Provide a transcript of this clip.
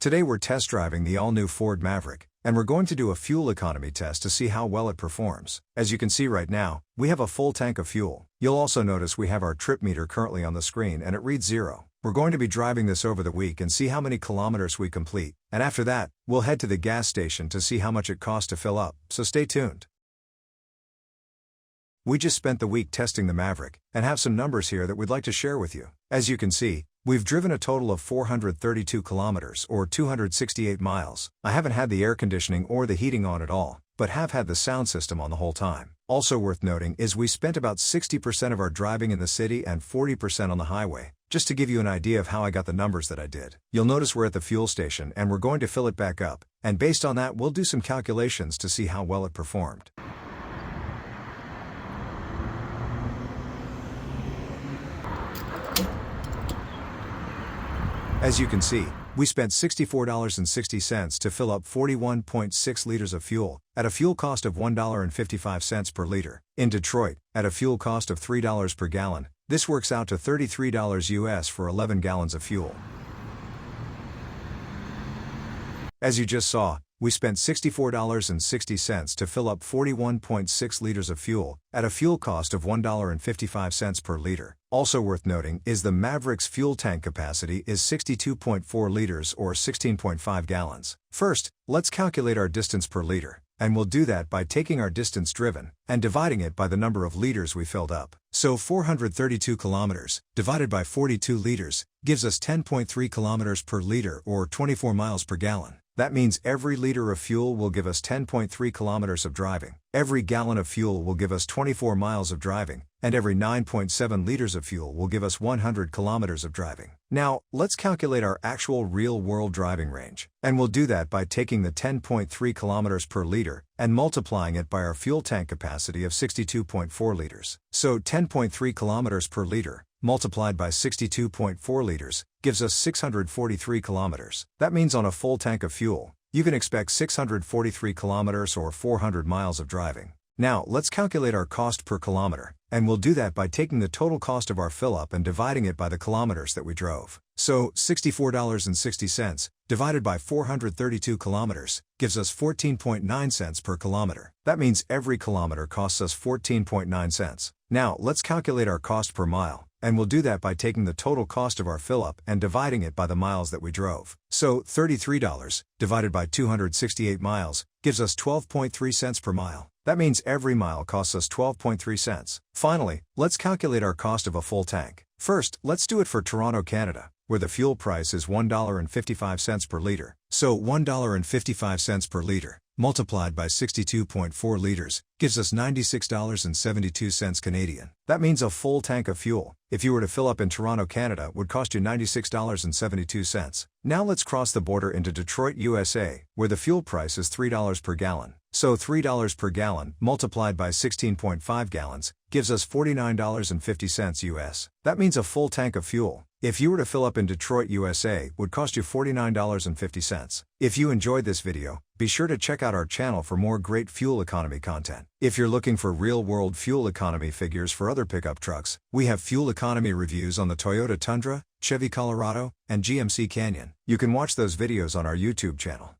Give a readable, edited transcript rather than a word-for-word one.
Today we're test driving the all-new Ford Maverick, and we're going to do a fuel economy test to see how well it performs. As you can see right now, we have a full tank of fuel. You'll also notice we have our trip meter currently on the screen and it reads 0. We're going to be driving this over the week and see how many kilometers we complete, and after that, we'll head to the gas station to see how much it costs to fill up, so stay tuned. We just spent the week testing the Maverick, and have some numbers here that we'd like to share with you. As you can see, we've driven a total of 432 kilometers or 268 miles. I haven't had the air conditioning or the heating on at all, but have had the sound system on the whole time. Also worth noting is we spent about 60% of our driving in the city and 40% on the highway. Just to give you an idea of how I got the numbers that I did. You'll notice we're at the fuel station and we're going to fill it back up, and based on that we'll do some calculations to see how well it performed. As you can see, we spent $64.60 to fill up 41.6 liters of fuel, at a fuel cost of $1.55 per liter. In Detroit, at a fuel cost of $3 per gallon, this works out to $33 US for 11 gallons of fuel. As you just saw, we spent $64.60 to fill up 41.6 liters of fuel, at a fuel cost of $1.55 per liter. Also worth noting is the Maverick's fuel tank capacity is 62.4 liters or 16.5 gallons. First, let's calculate our distance per liter, and we'll do that by taking our distance driven and dividing it by the number of liters we filled up. So 432 kilometers divided by 42 liters gives us 10.3 kilometers per liter or 24 miles per gallon. That means every liter of fuel will give us 10.3 kilometers of driving, every gallon of fuel will give us 24 miles of driving, and every 9.7 liters of fuel will give us 100 kilometers of driving. Now, let's calculate our actual real-world driving range, and we'll do that by taking the 10.3 kilometers per liter and multiplying it by our fuel tank capacity of 62.4 liters. So 10.3 kilometers per liter multiplied by 62.4 liters, gives us 643 kilometers. That means on a full tank of fuel, you can expect 643 kilometers or 400 miles of driving. Now, let's calculate our cost per kilometer, and we'll do that by taking the total cost of our fill-up and dividing it by the kilometers that we drove. So, $64.60 divided by 432 kilometers gives us 14.9 cents per kilometer. That means every kilometer costs us 14.9 cents. Now, let's calculate our cost per mile, and we'll do that by taking the total cost of our fill-up and dividing it by the miles that we drove. So, $33 divided by 268 miles gives us 12.3 cents per mile. That means every mile costs us 12.3 cents. Finally, let's calculate our cost of a full tank. First, let's do it for Toronto, Canada, where the fuel price is $1.55 per liter. So $1.55 per liter, multiplied by 62.4 liters, gives us $96.72 Canadian. That means a full tank of fuel, if you were to fill up in Toronto, Canada, would cost you $96.72. Now let's cross the border into Detroit, USA, where the fuel price is $3 per gallon. So $3 per gallon, multiplied by 16.5 gallons, gives us $49.50 US. That means a full tank of fuel, if you were to fill up in Detroit, USA, would cost you $49.50. If you enjoyed this video, be sure to check out our channel for more great fuel economy content. If you're looking for real-world fuel economy figures for other pickup trucks, we have fuel economy reviews on the Toyota Tundra, Chevy Colorado, and GMC Canyon. You can watch those videos on our YouTube channel.